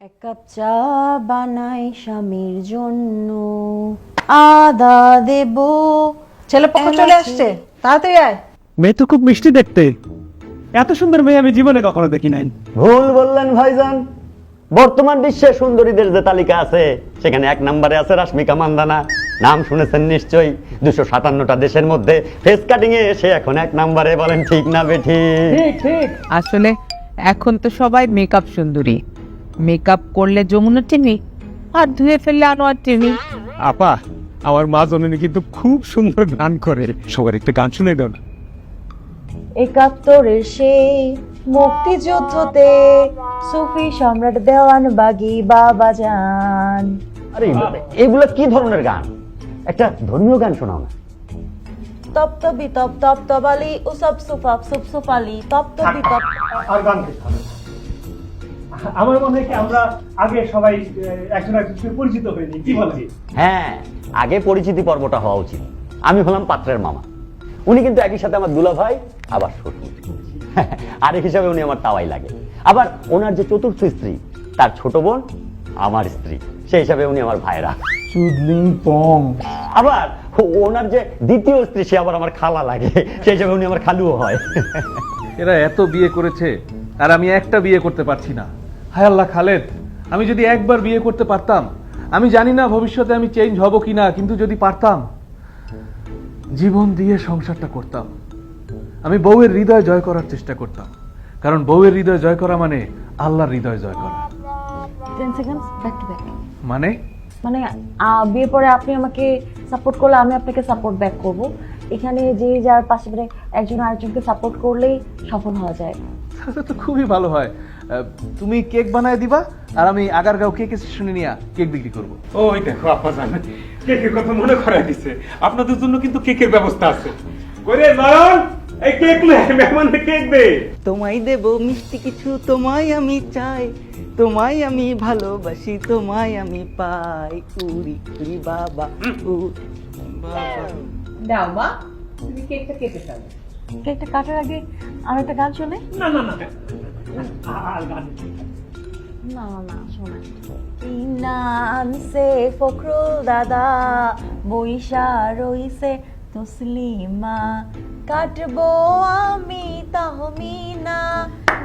এক কাপ চা বানাই স্বামীর জন্য, আদা দেব। ছেলেপক্ষ চলে আসছে, তাড়াতাড়ি আয়। মেয়ে তো খুব মিষ্টি দেখতে। এত সুন্দর মেয়ে আমি জীবনে কখনো দেখি নাই। ভুল বললেন ভাইজান। বর্তমান বিশ্বে সুন্দরীদের যে তালিকা আছে সেখানে 1 নম্বরে আছে রাশ্মিকা মান্দানা। নাম শুনেছেন নিশ্চয়ই। 257টা দেশের মধ্যে ফেস কাটিং এ সে এখন 1 নম্বরে। বলেন ঠিক না বেঠি? ঠিক ঠিক। আসলে এখন তো সবাই মেকআপ সুন্দরী। মেকআপ করলে যমুনা টিভি আর ধুয়ে ফেললে আনোয়ার টিভি। আপা, আমার মা জননী কিন্তু খুব সুন্দর গান করে। সবার একটা গান শুনে দাও না। 71-এর সেই মুক্তিযুদ্ধতে সুফি সম্রাট দেওয়ান বাগি বাবা যান। আরে এগুলো কি ধরনের গান? একটা ধর্মীয় গান শোনাও না। তপ্তবি তপ তপ্তবালি উসব সুফাপ সুপ সুপালি তপ্তবি তপ। আর গান গাইতে হবে না। আমার মনে হয় কি আমরা আগে সবাই একজন একজনের সঙ্গে পরিচিত হয়ে নিই, কি বলেন? হ্যাঁ, আগে পরিচিতি পর্বটা হওয়া উচিত। আমি হলাম পাত্রের মামা, উনি কিন্তু একই সাথে আমার দুলা ভাই আবার শ্বশুর। আরেক হিসাবে উনি আমার তাওয়াই লাগে। আবার ওনার যে চতুর্থ স্ত্রী, তার ছোট বোন আমার স্ত্রী, সেই হিসাবে উনি আমার ভাইরা। চুদলিং পং। আবার ওনার যে দ্বিতীয় স্ত্রী, সে আবার আমার খালা লাগে, সেই হিসাবে উনি আমার খালুও হয়। এরা এত বিয়ে করেছে আর আমি একটা বিয়ে করতে পারছি না। হায় আল্লাহ খালেদ, আমি যদি একবার বিয়ে করতে পারতাম, আমি জানি না ভবিষ্যতে আমি চেঞ্জ হব কিনা, কিন্তু যদি পারতাম জীবন দিয়ে সংসারটা করতাম। আমি বউয়ের হৃদয় জয় করার চেষ্টা করতাম, কারণ বউয়ের হৃদয় জয় করা মানে আল্লাহর হৃদয় জয় করা। 10 সেকেন্ডস ব্যাক টু ব্যাক। মানে মানে বিয়ে পরে আপনি আমাকে সাপোর্ট করলে আমি আপনাকে সাপোর্ট ব্যাক করব। এখানে যে যার পাশে মানে একজন আরেকজনকে সাপোর্ট করলেই সফল হওয়া যায়। তাহলে তো খুবই ভালো হয়। তুমি কেক বানায় দিবা আর আমি আগারগাঁও কেক স্টেশনে নিয়ে কেক বিক্রি করবো। ওই দেখো আপা জান, কেকের কথা মনে করাই দিছে। আপনাদের জন্য কিন্তু কেকের ব্যবস্থা আছে। করে নয়ন, এই কেক লে, মেহমানকে কেক দে। তোমায় দেব মিষ্টি কিছু, তোমায় আমি চাই, তোমায় আমি ভালোবাসি, তোমায় আমি পাই। উরি উরি বাবা উ বাবা। দাও মা, তুমি কেকটা কেটে ফেলো। কেকটা কাটার আগে আর একটা গান শোনে। না না না, আর গান না না শোনে। ইনানসে ফখরুল দাদা বইসা রইছে তসলিমা, কাটবো আমি তাহমিনা,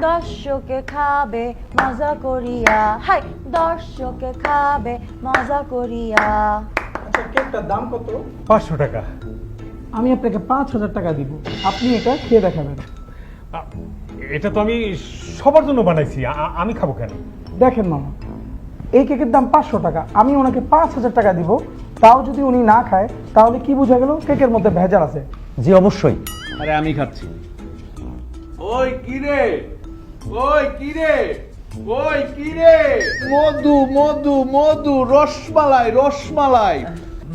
দর্শকে খাবে মজা করিয়া। হাই, দর্শকে খাবে মজা করিয়া। আচ্ছা, কেকটার দাম কত? 500 টাকা। আমি আপনাকে 5000 টাকা দিব, আপনি এটা খেয়ে দেখাবেন। এটা তো আমি সবার জন্য বানাইছি, আমি খাবো কেন? দেখেন মামা, এই কেকের দাম 500 টাকা, আমি ওনাকে 5000 টাকা দিব, তাও যদি উনি না খায় তাহলে কি বোঝা গেল কেকের মধ্যে ভেজাল আছে। জি অবশ্যই। আরে আমি খাচ্ছি। ওই কিরে, ওই কিরে, ওই কিরে, মধু মধু মধু, রসমালাই রসমালাই।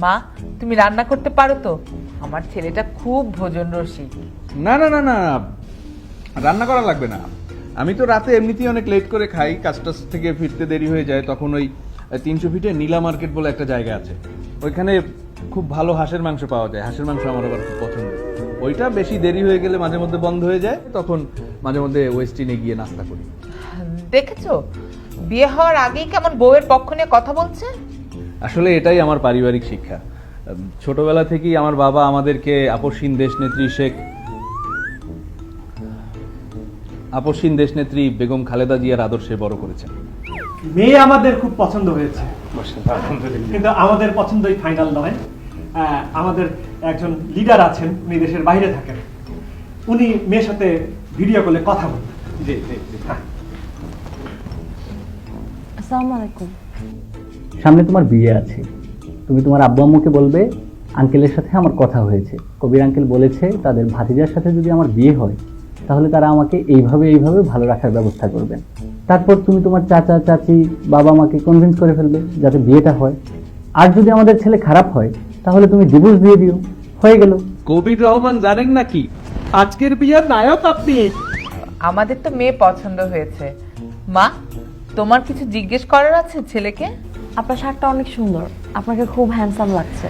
মা, তুমি রান্না করতে পারো তো? আমার ছেলেটা খুব ভোজন রসিক। না না না না, রান্না করা লাগবে না। আমি তো রাতে এমনিতেই অনেক লেট করে খাই, কাজটাজ থেকে ফিরতে দেরি হয়ে যায়। তখন ওই 300 ফিটে নীলা মার্কেট বলে একটা জায়গা আছে, ওইখানে খুব ভালো হাঁসের মাংস পাওয়া যায়। হাঁসের মাংস আমার আবার খুব পছন্দ। ওইটা বেশি দেরি হয়ে গেলে মাঝে মধ্যে বন্ধ হয়ে যায়, তখন মাঝে মধ্যে ওয়েস্টিনে গিয়ে নাস্তা করি। দেখেছো বিয়ে হওয়ার আগেই কেমন বউয়ের পক্ষ নিয়ে কথা বলছে। আসলে এটাই আমার পারিবারিক শিক্ষা। ছোটবেলা থেকেই আমার বাবা আমাদেরকে আপসহীন দেশনেত্রী বেগম খালেদা জিয়ার আদর্শে বড় করেছেন। মেয়ে আমাদের খুব পছন্দ হয়েছে, কিন্তু আমাদের পছন্দই ফাইনাল নয়। আমাদের একজন লিডার আছেন, উনি দেশের বাইরে থাকেন। উনি মেয়ের সাথে ভিডিও কলে কথা বলবেন। জি জি জি। আসসালামু আলাইকুম। সামনে তোমার বিয়ে আছে, তুমি তোমার আব্বু আম্মুকে বলবে আঙ্কেলের সাথে আমার কথা হয়েছে, কবির আঙ্কেল বলেছে তাদের ভাতিজার সাথে যদি আমার বিয়ে হয় তাহলে তারা আমাকে এইভাবে ভালো রাখার ব্যবস্থা করবেন। তারপর তুমি তোমার চাচা চাচি বাবা মাকে কনভিন্স করে ফেলবে যাতে বিয়েটা হয়। আর যদি আমাদের ছেলে খারাপ হয় তাহলে তুমি ডিভোর্স দিয়ে দিও, হয়ে গেল। কবির রহমান জানেন নাকি আজকের বিয়ের নায়ক আপনি। আমাদের তো মেয়ে পছন্দ হয়েছে। মা, তোমার কিছু জিজ্ঞেস করার আছে ছেলেকে? আপনার শার্টটা অনেক সুন্দর, আপনাকে খুব হ্যান্ডসাম লাগছে।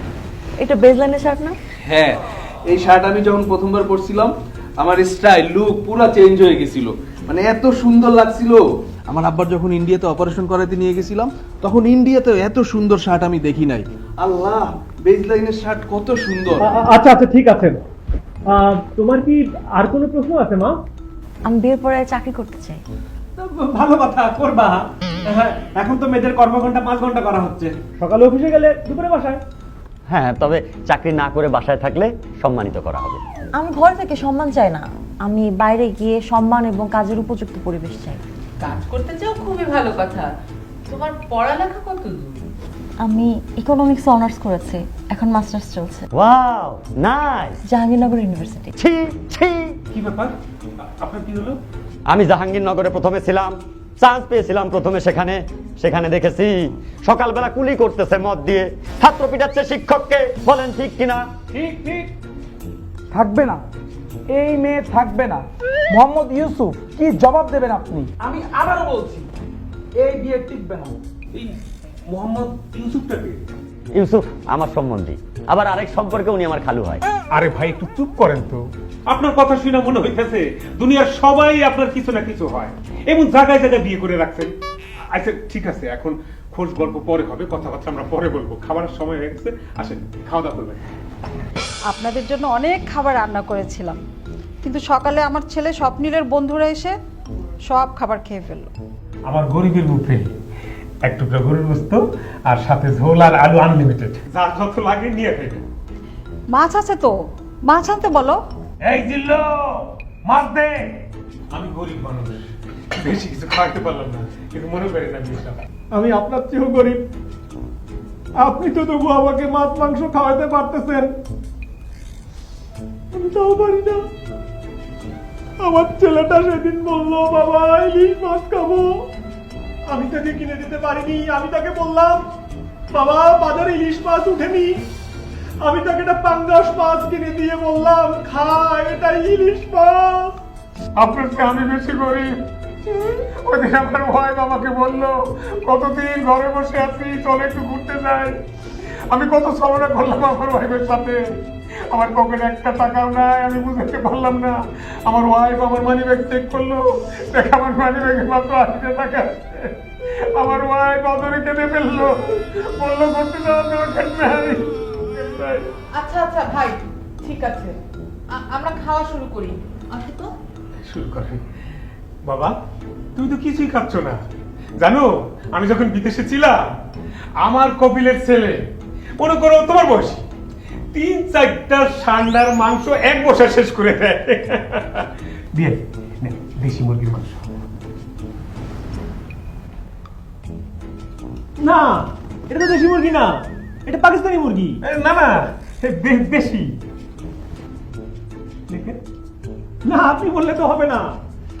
এটা বেজলাইনের শার্ট না? হ্যাঁ, এই শার্ট আমি যখন প্রথমবার পরছিলাম আমার স্টাইল লুক পুরো চেঞ্জ হয়ে গেছিল। মানে এত সুন্দর লাগছিল, আমার আব্বার যখন ইন্ডিয়াতে অপারেশন করাতে নিয়ে গেছিলাম তখন ইন্ডিয়াতে এত সুন্দর শার্ট আমি দেখি নাই। আল্লাহ, বেজলাইনের শার্ট কত সুন্দর। আচ্ছা আচ্ছা ঠিক আছে। তোমার কি আর কোনো প্রশ্ন আছে মা? আমি বিয়ের পরে চাকরি করতে চাই। ভালো কথা, করবা। হ্যাঁ, এখন তো মেয়েদের কর্মঘণ্টা 5 ঘন্টা করা হচ্ছে। সকালে অফিসে গেলে দুপুরে বাসায়। হ্যাঁ, তবে চাকরি না করে বাসায় থাকলে সম্মানিত করা হবে। আমি ঘর থেকে সম্মান চাই না, আমি বাইরে গিয়ে সম্মান এবং কাজের উপযুক্ত পরিবেশ চাই। কাজ করতে চাও, খুবই ভালো কথা। তোমার পড়ালেখা কত দূর? আমি ইকোনমিক্স অনার্স করেছি, এখন মাস্টার্স চলছে ওয়াও, নাইস। জাহাঙ্গীরনগর ইউনিভার্সিটি। ছি ছি। কি ব্যাপার, আপনার কি হলো? আমি জাহাঙ্গীরনগরে প্রথমে ছিলাম, চান্স পেয়েছিলাম প্রথমে সেখানে দেখেছি সকালবেলা কুলি করতেছে মদ দিয়ে, ছাত্র পিটাচ্ছে শিক্ষককে। বলেন ঠিক কিনা? ঠিক ঠিক। থাকবে না, এই মেয়ে থাকবে না। মোহাম্মদ ইউসুফ, কি জবাব দেবেন আপনি? আমি আবারও বলছি, এই বিয়ে টিকবে না। এই মোহাম্মদ ইউসুফটাকে? ইউসুফ আমার সম্বন্ধী, আবার আরেক সম্পর্কে উনি আমার খালু হয়। আরে ভাই একটু চুপ করেন তো। আপনার কথা শুনে মনে হইতেছে দুনিয়ার সবাই আপনার কিছু না কিছু হয়, এবং জায়গায় জায়গায় বিয়ে করে রাখছেন। আচ্ছা ঠিক আছে, এখন খোঁজ গল্প পরে হবে, কথাবার্তা আমরা পরে বলবো। খাবারের সময় হয়ে গেছে, আসেন খাওয়া দাওয়া করবেন। আপনাদের জন্য অনেক খাবার রান্না করেছিলাম, কিন্তু সকালে আমার ছেলে স্বপ্নীলের বন্ধুরা এসে সব খাবার খেয়ে ফেললো। আমার গরিবের মুখে এক টুকরা গরুর গোস্ত আর সাথে ঝোল আর আলু আনলিমিটেড, যা যত লাগে নিয়ে খাইবেন। মাছ আছে তো, মাছ আনতে বলো। এই জিল্লো, মাছ দে। আমি গরিব মানুষ, বেশি কিছু খাইতে পারলাম না, কিন্তু মনে করেন না বিষয় আমি আপনার চেয়েও গরিব। আপনি তো তবু আমাকে মাছ মাংস খাওয়াতে পারতেছেন, আমি তাও পারি না। আমার ছেলেটা সেদিন বললো, বাবা ইলিশ মাছ খাবো, আমি তাকে কিনে দিতে পারিনি। আমি তাকে বললাম, বাবা বাজারে ইলিশ মাছ উঠেনি। আমি তাকে একটা পাঙ্গাস মাছ কিনে দিয়ে বললাম, খা, এটা ইলিশ মাছ। আপনার চেয়ে আমি বেশি গরিব। ওইদিন আমার ওয়াইফ আমাকে বললো, কতদিন ঘরে বসে আছি, চলে একটু ঘুরতে যাই। আমি কত সময় করলাম আমার ওয়াইফের সাথে, আমার পকেটে একটা টাকাও নাই, আমি বুঝতে পারলাম না। আমার ওয়াইফ আমার মানি ব্যাগ চেক করলো, দেখ আমার মানি ব্যাগে মাত্র 80 টাকা আছে। আমার ওয়াইফ অদরে কেঁদে ফেললো, বললো ঘুরতে যাওয়ার দরকার নাই। আচ্ছা আচ্ছা ভাই, ঠিক আছে, আমরা খাওয়া শুরু করি। আসো তো। শুরু করে। বাবা তুমি তো কিছুই খাচ্ছ না। জানো আমি যখন বিদেশে ছিলাম, আমার কপিলের ছেলে, মনে করো তোমার বয়সী, 3-4টা ষান্ডার মাংস এক বছর শেষ করে দেয়। দিয়ে নে, দেশি মুরগির মাংস। না, এটা তো দেশি মুরগি না, এটা পাকিস্তানি মুরগি। না না, দেশি। দেখেন না, আপনি বললে তো হবে না।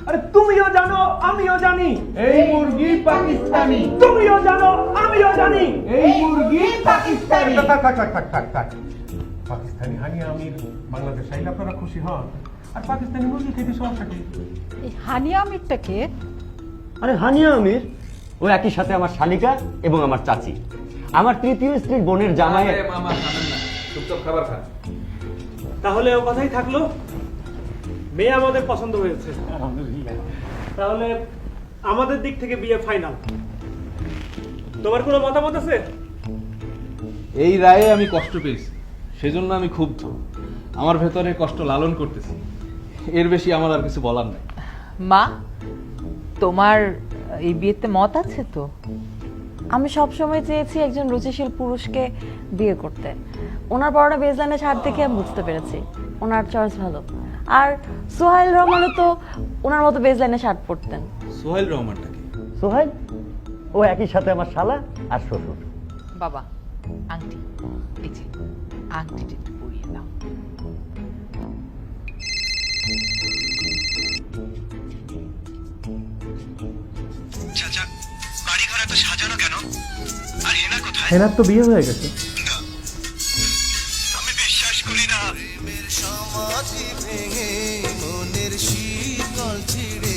আরে তুমিও জানো, আমিও জানি, এই মুরগি পাকিস্তানি। তুমিও জানো, আমিও জানি, এই মুরগি পাকিস্তানি। থাক থাক থাক থাক থাক থাক। পাকিস্তানি হানি আমির বাংলাদেশ আইলে আপনারা খুশি হন, আর পাকিস্তানি মুরগি খেতে সমস্যা কি? এই হানিয়া আমিরটা কে? আরে হানিয়া আমির, ও একই সাথে আমার শালিকা এবং আমার চাচি, আমার তৃতীয় স্ত্রীর বোনের জামাই। মামা খাবেন না, চুপচাপ খাবার খান। তাহলে ও কথাই থাকলো, মেয়ে আমাদের পছন্দ হয়েছে। তাহলে আমাদের দিক থেকে বিয়ে ফাইনাল। তোমার কোনো মতামত আছে? এই রায়ে আমি কষ্ট পেয়েছি, সেজন্য আমি ক্ষুব্ধ। আমার ভেতরে কষ্ট লালন করতেছি, এর বেশি আমার আর কিছু বলার নাই। মা, তোমার এই বিয়েতে মত আছে তো? আমি সবসময় চেয়েছি একজন রুচিশীল পুরুষকে বিয়ে করতে। ওনার পরনে বেজলাইনে শার্ট দেখে আমি বুঝতে পেরেছি ওনার চয়েস ভালো। আর সোহাইল রহমানও তো ওনার মতো বেজলাইনে শার্ট পরতেন। সোহেল রহমানটা কি? সোহাইল, ও একই সাথে আমার শালা আর শ্বশুর। বাবা, আংটি, এই যে আংটিটা একটু পরিয়ে দাও। চাচা, বাড়ি ঘর এত সাজানো কেন? আর হেনা কোথায়? হেনার তো বিয়ে হয়ে গেছে। আমি বিশ্বাস করি না। সমাধি ভেঙে মনের শীতল ছিড়ে